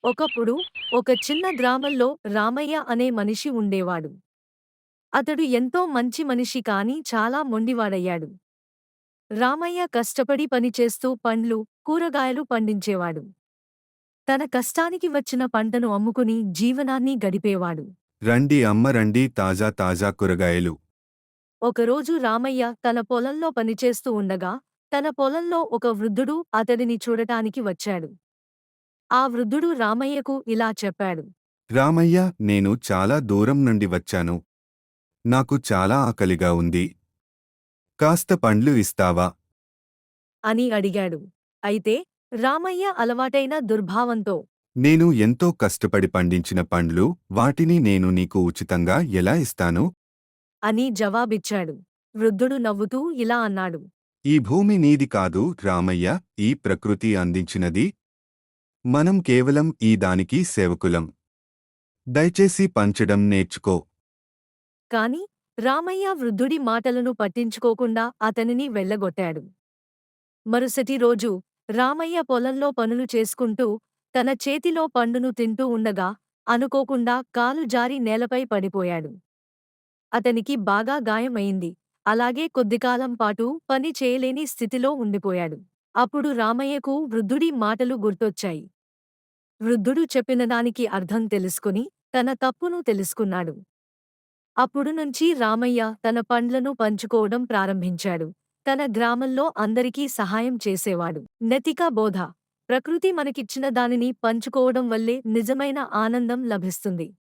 ఒకప్పుడు ఒక చిన్న గ్రామంలో రామయ్య అనే మనిషి ఉండేవాడు. అతడు ఎంతో మంచి మనిషి కాని చాలా మొండివాడయ్యాడు. రామయ్య కష్టపడి పనిచేస్తూ పండ్లు, కూరగాయలు పండించేవాడు. తన కష్టానికి వచ్చిన పంటను అమ్ముకుని జీవనాన్ని గడిపేవాడు. రండి అమ్మ రండి తాజా తాజా కూరగాయలు. ఒకరోజు రామయ్య తన పొలంలో పనిచేస్తూ ఉండగా, తన పొలంలో ఒక వృద్ధుడు అతడిని చూడటానికి వచ్చాడు. ఆ వృద్ధుడు రామయ్యకు ఇలా చెప్పాడు. రామయ్య, నేను చాలా దూరం నుండి వచ్చాను. నాకు చాలా ఆకలిగా ఉంది. కాస్త పండ్లు ఇస్తావా? అని అడిగాడు. అయితే రామయ్య అలవాటైన దుర్భావంతో నేను ఎంతో కష్టపడి పండించిన పండ్లు, వాటిని నేను నీకు ఉచితంగా ఎలా ఇస్తాను? అని జవాబిచ్చాడు. వృద్ధుడు నవ్వుతూ ఇలా అన్నాడు. ఈ భూమి నీది కాదు రామయ్య, ఈ ప్రకృతి అందించినది. మనం కేవలం ఈ దానికి సేవకులం. దయచేసి పంచడం నేర్చుకో. కాని రామయ్య వృద్ధుడి మాటలను పట్టించుకోకుండా అతనిని వెళ్ళగొట్టాడు. మరుసటి రోజు రామయ్య పొలంలో పనులు చేసుకుంటూ తన చేతిలో పండును తింటూ ఉండగా అనుకోకుండా కాలు జారి నేలపై పడిపోయాడు. అతనికి బాగా గాయమైంది. అలాగే కొద్దికాలం పాటు పని చేయలేని స్థితిలో ఉండిపోయాడు. అప్పుడు రామయ్యకు వృద్ధుడి మాటలు గుర్తొచ్చాయి. వృద్ధుడు చెప్పినదానికి అర్థం తెలుసుకుని తన తప్పును తెలుసుకున్నాడు. అప్పుడు నుంచి రామయ్య తన పండ్లను పంచుకోవడం ప్రారంభించాడు. తన గ్రామంలో అందరికీ సహాయం చేసేవాడు. నైతిక బోధ: ప్రకృతి మనకిచ్చిన దానిని పంచుకోవడం వల్లే నిజమైన ఆనందం లభిస్తుంది.